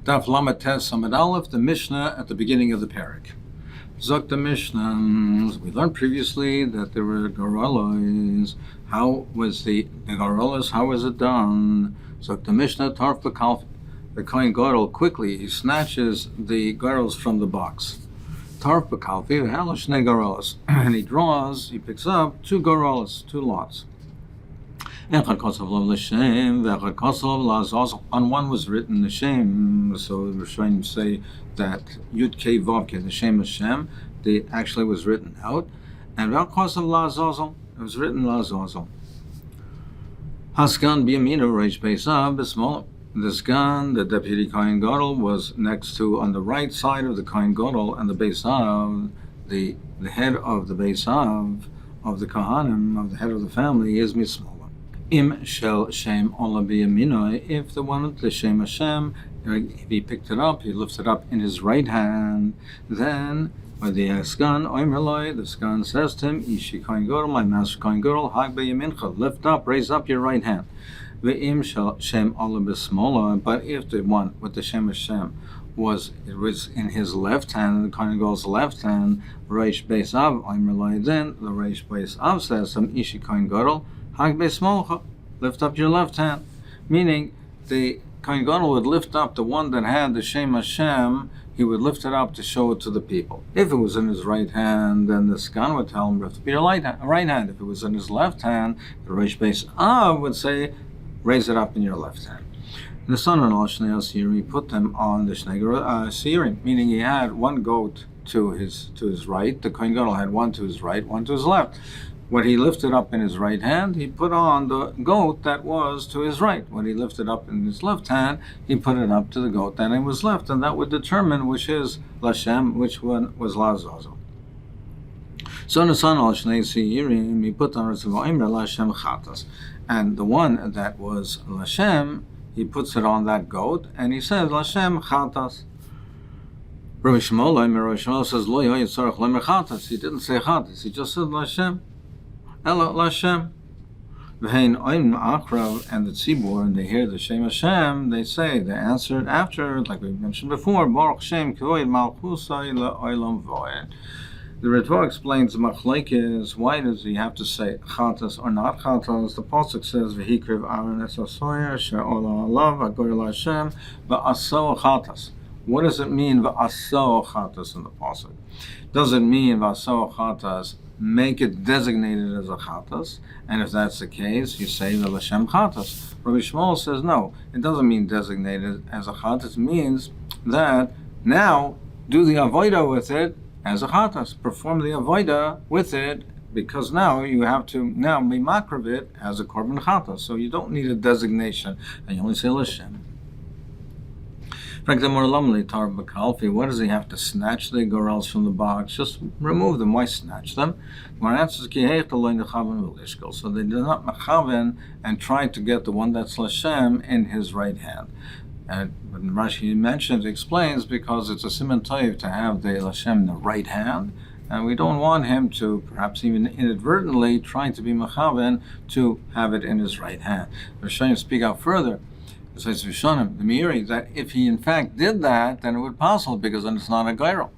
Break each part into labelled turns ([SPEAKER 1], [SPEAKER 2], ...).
[SPEAKER 1] Daf Lamed Tes Amud Aleph, the Mishnah at the beginning of the parak. Zok the Mishnah. We learned previously that there were gorillas. How was the gorillas? How was it done? Zok the Mishnah. Tarf b'kalfi. The kohen gadol quickly he snatches the gorillas from the box. Tarf b'kalfi v'halash shnei gorillas, and he picks up two gorillas, two lots. On one was written the Shem, so the Rishonim say that Yud Kei Vav Kei, the Shem Hashem, actually was written out, and it was written Lazazel. Haskan B'Yamina Reish Beisav B'Smol. This gun, the deputy Kohen Gadol, was next to on the right side of the Kohen Gadol, and the Beisav, the head of the Beisav of the Kohanim, of the head of the family, is Mismol. Im shel shem ola b'yaminoi, if the one with the shem Hashem, if he picked it up, he lifted it up in his right hand, then by the askan oimerloi, the skan says to him, Ishi kohen gadol, my master kohen gadol, hag b'yamincha, lift up, raise up your right hand. Ve'im shel shem ola b'smola, but if the one with the shem Hashem was in his left hand, the kohen gadol's left hand, reish beis av oimerloi, then the reish beis av says to him, Ishi kohen gadol, lift up your left hand, meaning the Kohen Gadol would lift up the one that had the Shem Hashem. He would lift it up to show it to the people. If it was in his right hand, then the Skan would tell him lift up your right hand. If it was in his left hand, the Reish Beis Av would say raise it up in your left hand. The son-in-law Shnei Asirim, he put them on the Shnei Asirim, meaning he had one goat to his right. The Kohen Gadol had one to his right, one to his left. What he lifted up in his right hand, he put on the goat that was to his right. What he lifted up in his left hand, he put it up to the goat that was left, and that would determine which is Lashem, which one was Lazazel. So the son of Shnei Asirim, he put on Lashem Chatas, and the one that was Lashem, he puts it on that goat, and he says Lashem Chatas. Rabbi Shmuel says Lo Yitzarach Lemer Chatas. He didn't say Chatas. He just said Lashem. Ella Lashem. V'hein oim akrav, and the tzibur, and they hear the Shem Hashem, they answer it after, like we mentioned before, Baruch Shem K'void Malchusai La'olam Voed. The Ritva explains the machlekes. Why does he have to say chatas or not chatas? The pasuk says V'hikriv Aaron es asoyer she'ola alav ha'goyel Hashem v'aso chatas. What does it mean v'aso chatas in the pasuk? Does it mean v'aso chatas? Make it designated as a chatas, and if that's the case, you say the Lashem chatas. Rabbi Shmuel says no, it doesn't mean designated as a chatas. It means that now do the avodah with it as a chatas. Perform the avodah with it, because now you have to be makriv it as a korban chatas. So you don't need a designation, and you only say Lashem. What does he have to snatch the gorals from the box? Just remove them. Why snatch them? So they do not mechaven and try to get the one that's Lashem in his right hand. And when Rashi explains, because it's a siman toiv to have the Lashem in the right hand, and we don't want him to, perhaps even inadvertently, trying to be mechaven to have it in his right hand. Rishonim speak out further. It says Rishonim, the Meiri, that if he in fact did that, then it would be possible, because then it's not a gyro.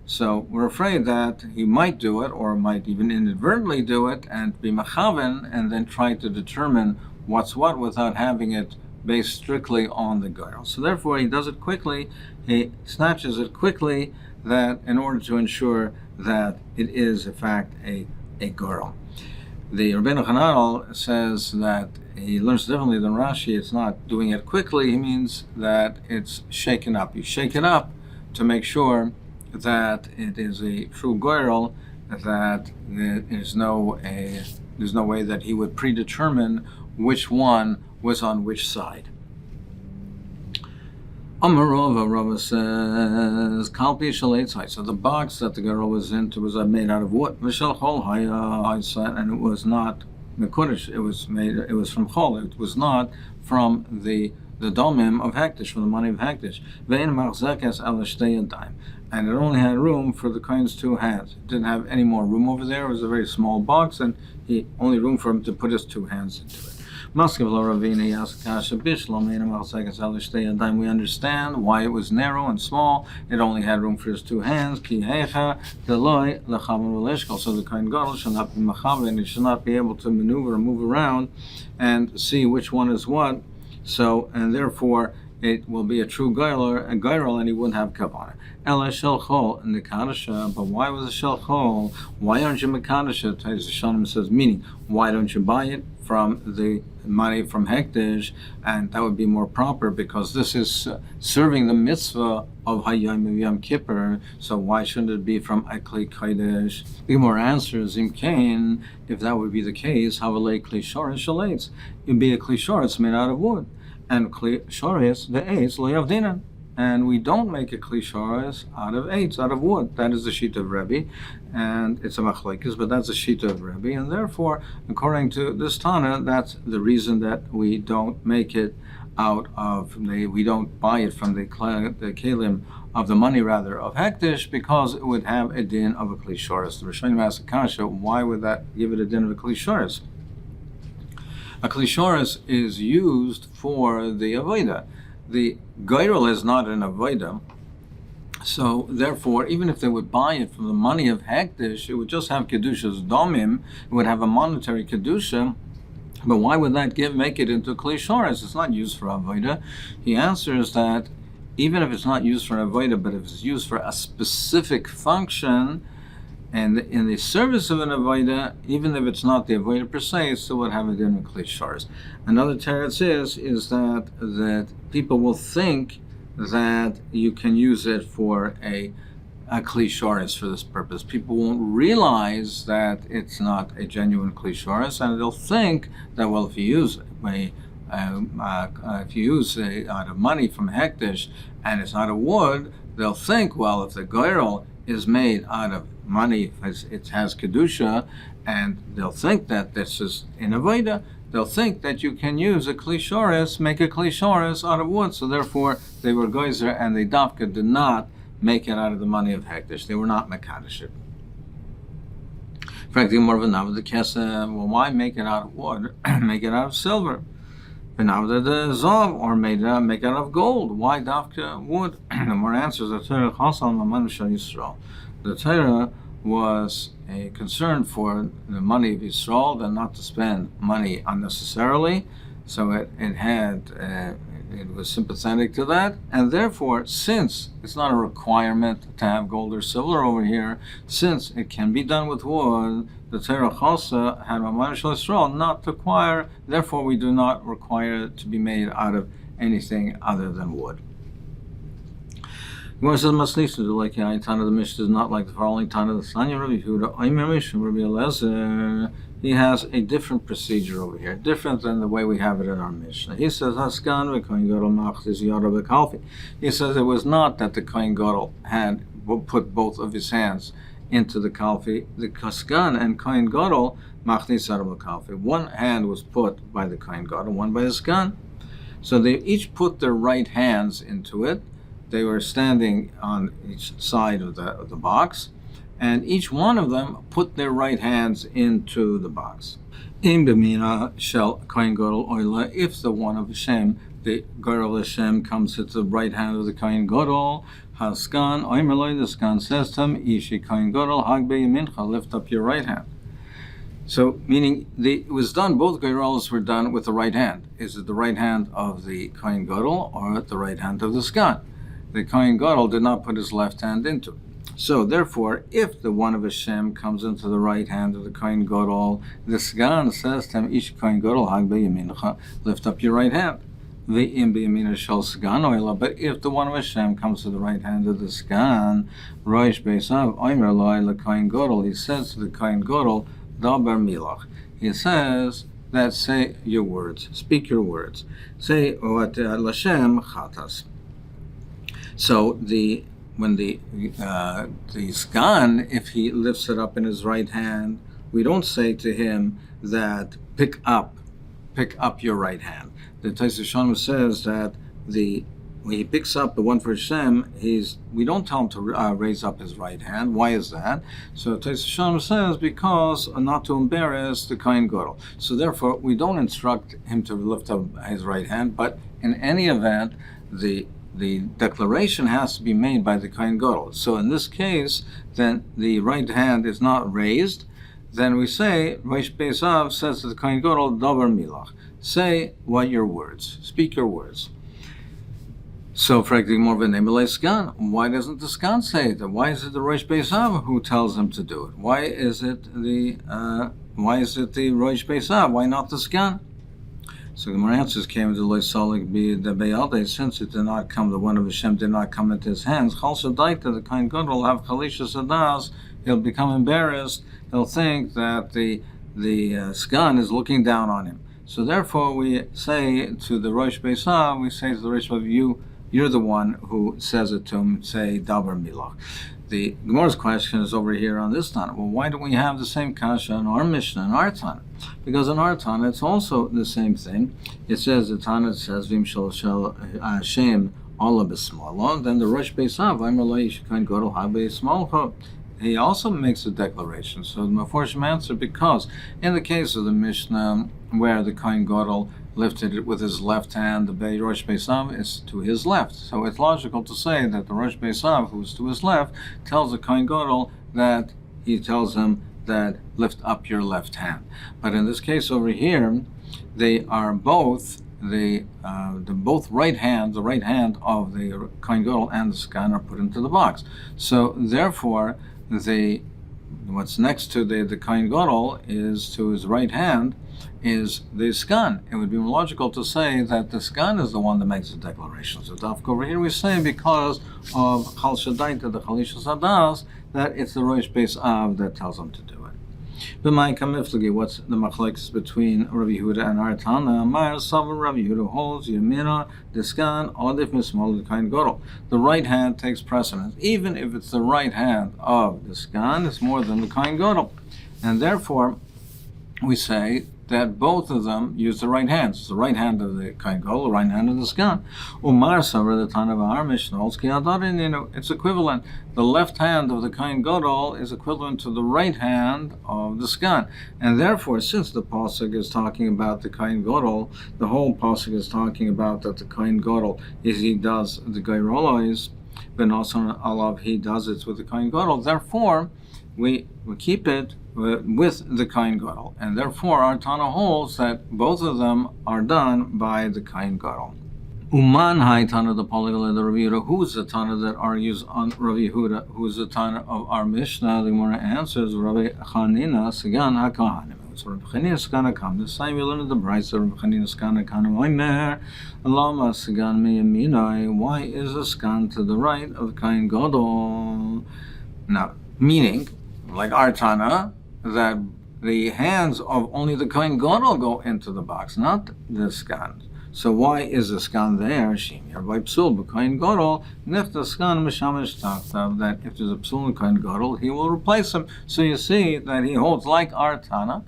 [SPEAKER 1] So we're afraid that he might do it, or might even inadvertently do it, and be mechaven, and then try to determine what's what without having it based strictly on the gyro. So therefore he does it quickly, he snatches it quickly, that in order to ensure that it is in fact a gyro. The Rabbeinu Hananel says that he learns differently than Rashi. It's not doing it quickly. He means that it's shaken up. You shake it up to make sure that it is a true goyrel, that there's no way that he would predetermine which one was on which side. Amarova Rava says, Kalpi Shaletzai. So the box that the girl was in was made out of wood. Vishal Chol Haya, and it was not Mekudesh. It was from Chol. It was not from the domim of Hektish, from the money of Hektish. Vein Machzekes Al Shtei Yadayim. And it only had room for the Kohen's two hands. It didn't have any more room over there. It was a very small box, and he only room for him to put his two hands into it. We understand why it was narrow and small. It only had room for his two hands. So the Kohen Gadol should not be machaber, and he should not be able to maneuver or move around and see which one is what. So, and therefore, it will be a true geirel, and he wouldn't have kavanah. Ela shel chol nekadasha, but why was it shel chol? Why aren't you mekadasha? Tais Hashanim says, meaning, why don't you buy it from the money from hekdesh? And that would be more proper, because this is serving the mitzvah of Hayom of Yom Kippur. So why shouldn't it be from a kli kodesh? The Gemara answers, Imkain, if that would be the case, havalei kli shoretz shalates. It'd be a kli shoretz made out of wood. And kli shoretz, the eitz lo yavdinan. And we don't make a kli shoretz out of eitz, out of wood. That is the sheet of Rebbe, and it's a machlekes, but that's the sheet of Rebbe, and therefore, according to this Tana, that's the reason that we don't make it out of we don't buy it from the kelim of the money, rather, of hekdesh, because it would have a din of a kli shoretz. The Rishonim asked the kasha, why would that give it a din of a kli shoretz? A kli shoretz is used for the avodah. The geirel is not an avodah, so therefore, even if they would buy it from the money of hekdesh, it would just have kedushas domim. It would have a monetary kedusha. But why would that make it into kli shoretz? It's not used for avodah. He answers that even if it's not used for avodah, but if it's used for a specific function, and in the service of an avodah, even if it's not the avodah per se, it still would have a din of kli shoretz. Another teretz is that people will think that you can use it for a kli shoretz for this purpose. People won't realize that it's not a genuine kli shoretz, and they'll think that, well, if you use out of money from hekdesh and it's out of wood, they'll think, well, if the geirel is made out of money, it has kedusha, and they'll think that this is in avodah. They'll think that you can use a kli shoretz, make a kli shoretz out of wood. So therefore, they were geyser, and the dafka did not make it out of the money of hekdesh. They were not mekadosh it. Frankly, more of a nav the kesef. Well, why make it out of wood? Make it out of silver. Benavda the zav, or make it out of gold. Why dafka wood? The more answers. The Torah chasal maman shel Yisrael. The Torah was a concern for the money of Yisrael, than not to spend money unnecessarily. So it was sympathetic to that, and therefore, since it's not a requirement to have gold or silver over here, since it can be done with wood, the Torah Chasa had Maman Shel Yisrael not to acquire. Therefore, we do not require it to be made out of anything other than wood. Gemara says, "Masnisa do like the Tana." The Mishnah is not like the following Tana. The Sanya Rabbi Yehuda, Rabbi Eliezer. He has a different procedure over here, different than the way we have it in our Mishnah. He says, "Haskan v'kohen gadol machzis yada b'kalfi." He says it was not that the kohen gadol had put both of his hands into the kalfi. The kasgan and kohen gadol machzis yada b'kalfi. One hand was put by the kohen gadol, one by the sgan. So they each put their right hands into it. They were standing on each side of the box, and each one of them put their right hands into the box. Im b'mina shel kohen gadol oila, if the one of Hashem, the gadol Hashem, comes into the right hand of the kohen gadol, haskan oimerloi, the skan says to him, ishi kohen gadol hag beyamincha, lift up your right hand. So, meaning it was done, both geirels were done with the right hand. Is it the right hand of the kohen gadol or the right hand of the skan? The kohen gadol did not put his left hand into it. So, therefore, if the one of Hashem comes into the right hand of the kohen gadol, the sgan says to him, "Ish kohen gadol hag beyamincha," lift up your right hand. Ve'im beyamina shel sgan oila. But if the one of Hashem comes to the right hand of the sgan, roish beisav oimer loy lekohen gadol, he says to the kohen gadol, daber milach. He says that say your words, speak your words. Say what Lashem chatas. So when the sgan, if he lifts it up in his right hand, we don't say to him that pick up your right hand. The Tais Hashanah says that the when he picks up the one for Hashem, we don't tell him to raise up his right hand. Why is that? So Tais Hashem says, because not to embarrass the Kohen Gadol. So therefore, we don't instruct him to lift up his right hand, but in any event, the declaration has to be made by the Kohen Gadol. So in this case, then the right hand is not raised. Then we say, Rosh Beisav says to the Kohen Gadol, Davar Milach. Say what your words. Speak your words. So, why doesn't the Skan say it? Why is it the Rosh Beisav who tells him to do it? Why is it the Rosh Beisav? Why not the Skan? So the Gemara answers, came to Loisalik be the Beyalde, since it did not come, the one of Hashem did not come into his hands. Chal Shadaita, the Kohen Gadol will have Chalisha Sadas. He'll become embarrassed. He'll think that the Skan is looking down on him. So therefore, we say to the Rosh Beisav, we say to the Rosh Beisav, you're the one who says it to him, say, Davar Milach. The Gemara's question is over here on this Tana. Well, why don't we have the same kasha in our Mishnah, in our Tana? Because in our Tana, it's also the same thing. It says, the Tana says, Vim shel Hashem Allah b'smala. Then the Rosh Beisav, V'amar lo yishkain gadol habe smalcha. He also makes a declaration. So the Meforshim answer, because in the case of the Mishnah, where the Kohen Gadol lifted it with his left hand, the Rosh Beisav is to his left. So it's logical to say that the Rosh Beisav, who's to his left, tells the Kohen Gadol that he tells him that lift up your left hand. But in this case over here, they are both both right hand, the right hand of the Kohen Gadol and the Skan are put into the box. So therefore, what's next to the Kohen Gadol is to his right hand is the Skan. It would be more logical to say that the Skan is the one that makes the declaration. So Dafka over here we say, because of Chal Shadaita, the Chalisha Sadas, that it's the Rosh Beisav that tells him to do it. What's the machlekes between Rabbi Yehuda and our Tana? Amar Savar Rabbi Yehuda holds Yemina Diskan Adif Mismal Kohen Gadol. The right hand takes precedence, even if it's the right hand of the Skan. It's more than the Kohen Gadol, and therefore we say that both of them use the right hands. It's the right hand of the Kohen Gadol, the right hand of the Skan. Umar Savar, the Tana of our Mishnah, it's equivalent. The left hand of the Kohen Gadol is equivalent to the right hand of the Skan. And therefore, since the Pasuk is talking about the Kohen Gadol, the whole Pasuk is talking about that the Kohen Gadol he does the Geirolos, but also Alav, he does it with the Kohen Gadol. Therefore, we keep it with the Kohen Gadol, and therefore our Tana holds that both of them are done by the Kohen Gadol. Uman hai Tana the Polygal the Rabbi Yehuda. Who's the Tana that argues on Rabbi Yehuda? Who's the Tana of our Mishnah? The Gemara answers Rabbi Chanina Sagan HaKahanim. So Rabbi Chanina Sagan HaKahanim. The same we learn in the Brisa. Rabbi Chanina Sagan HaKahanim. Omer Lama Sagan Meyaminai. Why is the Skan to the right of the Kohen Gadol? Now, meaning, like our Tana, that the hands of only the Kohen Gadol go into the box, not the Skan. So why is the Skan there? Shimir by Psul b'Kohen Gadol, nef the Skan mishamish tachtav, that if there's a Psul in Kohen Gadol, he will replace him. So you see that he holds, like our Tana,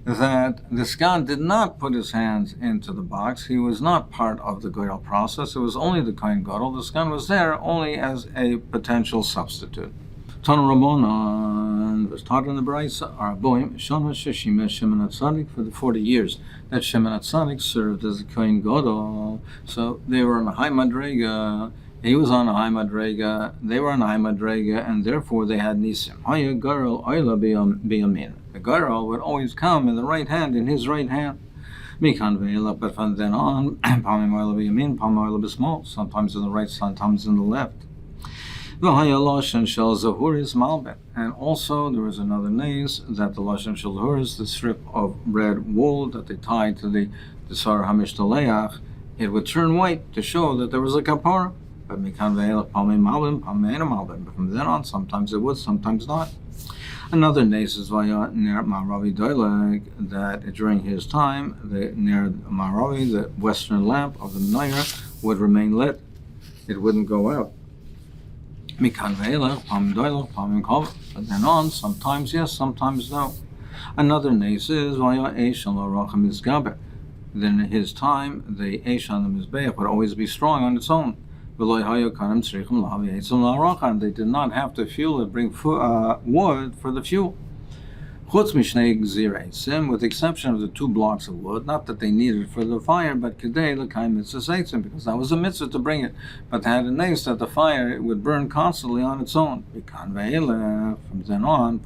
[SPEAKER 1] that the Skan did not put his hands into the box. He was not part of the Goyal process. It was only the Kohen Gadol. The Skan was there only as a potential substitute. Tana Rabbanan was taught in the Brisa, Araboim, Shana Sheshime Shimon Atzadik, for the 40 years that Shimon Atzadik served as a Kohen Gadol. So they were on a high madrega, he was on a high madrega, they were on a high madrega, and therefore they had Nisim. Haya Garal Oila Biyamin. The Garal would always come in the right hand, in his right hand. Mikan Ve'ela, but from then on, Palmim Oila Biyamin, Palmim Oila Bismol, sometimes in the right, sometimes in the left. And also there was another naze that the Lashon Shel Zahuris, the strip of red wool that they tied to the Sar Hamishtaleach, it would turn white to show that there was a kapara. But from then on, sometimes it would, sometimes not. Another naze is Vaya Ner Maravi Doileg, that during his time, the Ner Maravi, the western lamp of the Menorah, would remain lit. It wouldn't go out. But then on, sometimes yes, sometimes no. Another nace is then in his time, the Eish on the Mizbeach would always be strong on its own. And they did not have to fuel it, bring wood for the fuel. With the exception of the 2 blocks of wood, not that they needed it for the fire, but because that was a mitzvah to bring it, but they had a nace that the fire it would burn constantly on its own. From then on,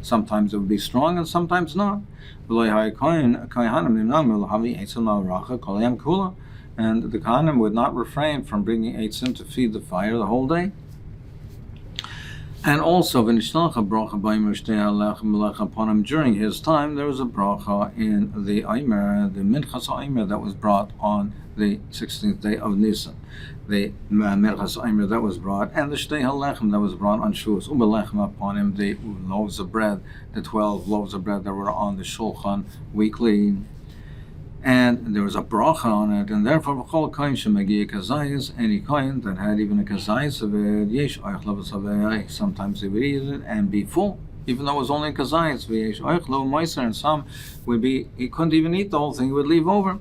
[SPEAKER 1] sometimes it would be strong and sometimes not. And the Kohanim would not refrain from bringing eitzim to feed the fire the whole day. And also, during his time, there was a bracha in the Eimer, the Minchas Eimer that was brought on the 16th day of Nisan. The Minchas Eimer that was brought, and the Shtei HaLechem that was brought on Shavuos. Ubelechem upon him, the loaves of bread, the 12 loaves of bread that were on the Shulchan weekly. And there was a bracha on it, and therefore v'chol kohen shemagi kazayis, any kohen that had even a kazayis of it, yesh oichlav savei, sometimes they would eat it and be full, even though it was only kazayis. V'yesh oichlav meiser, and some would be he couldn't even eat the whole thing; he would leave over.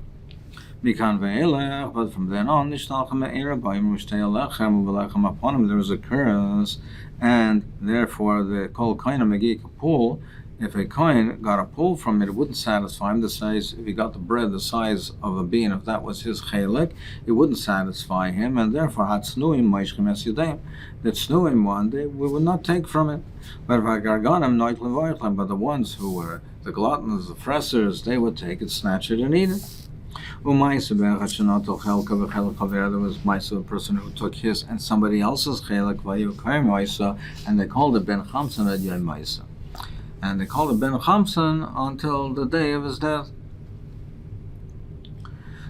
[SPEAKER 1] Mikan ve'elech, but from then on, nishtachem me'era b'ayim v'shtei alechem u'v'lechem upon him. There was a curse, and therefore the kol kohen magi kapul. If a kohen got a pull from it, it wouldn't satisfy him. The size, if he got the bread the size of a bean, if that was his chelik, it wouldn't satisfy him, and therefore hatznuim ma'ishchem es yadayim. The tznuim one we would not take from it. But if I garganim noit levoichem, but the ones who were the gluttons, the fressers, they would take it, snatch it, and eat it. There was a person who took his and somebody else's chelik, and they called it ben chamsan ad yom ma'isa. And they called it Ben Chamsan until the day of his death.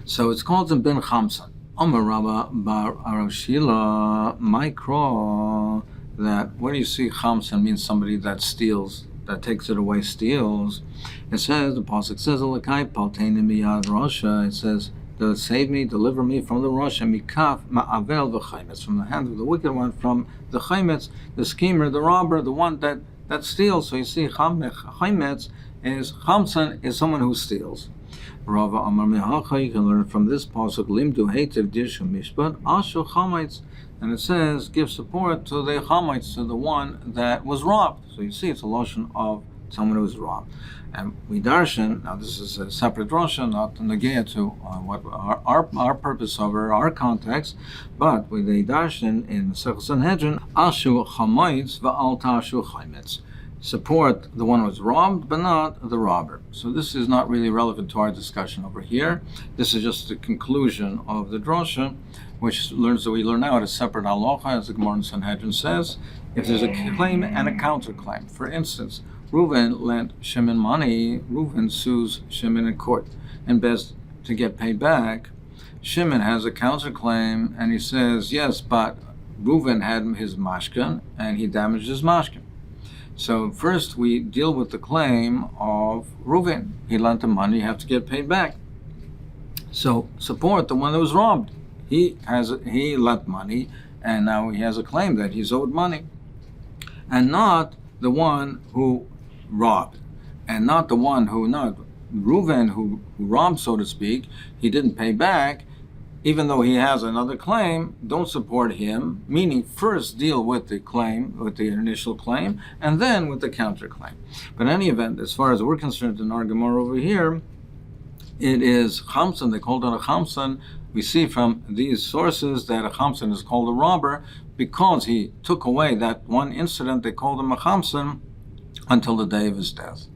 [SPEAKER 1] So it's called him Ben Chamsan. Omer Rabba Bar Arashila Mikro, that where do you see Chamsan means somebody that steals, that takes it away, steals. It says, the pasuk says, Alakai Palteini Miyad Rasha. It says, save me, deliver me from the Rasha, Mikaf Ma'avel v'chaimetz, from the hand of the wicked one, from the chaimetz, the schemer, the robber, the one that steals. So you see, chaimetz is chamsan is someone who steals. Rava Amar Mehacha, you can learn from this pasuk limdu heitev dirshu mishpat ashu chametz, and it says give support to the chametz, to the one that was robbed. So you see, it's a lotion of someone who was robbed. And we darshan, now this is a separate drasha, not negaya to what our purpose over our context, but with a darshan in Masechet Sanhedrin, ashu chametz va'al tashu chaimetz. Support the one who was robbed, but not the robber. So this is not really relevant to our discussion over here. This is just the conclusion of the drasha, which learns that we learn out a separate halacha, as the Gemara in Sanhedrin says. If there's a claim and a counterclaim, for instance, Reuven lent Shimon money. Reuven sues Shimon in court and begs to get paid back. Shimon has a counterclaim, and he says, yes, but Reuven had his mashkan, and he damaged his mashkan. So first we deal with the claim of Reuven. He lent him money, you have to get paid back. So support the one that was robbed. He lent money, and now he has a claim that he's owed money. And not the one who robbed, and not the one who, not Reuven who robbed, so to speak, he didn't pay back, even though he has another claim. Don't support him, meaning first deal with the claim, with the initial claim, and then with the counterclaim. But in any event, as far as we're concerned in our Gemara over here, it is chamsan. They called it a chamsan. We see from these sources that a chamsan is called a robber because he took away that one incident. They called him a chamsan until the day of his death.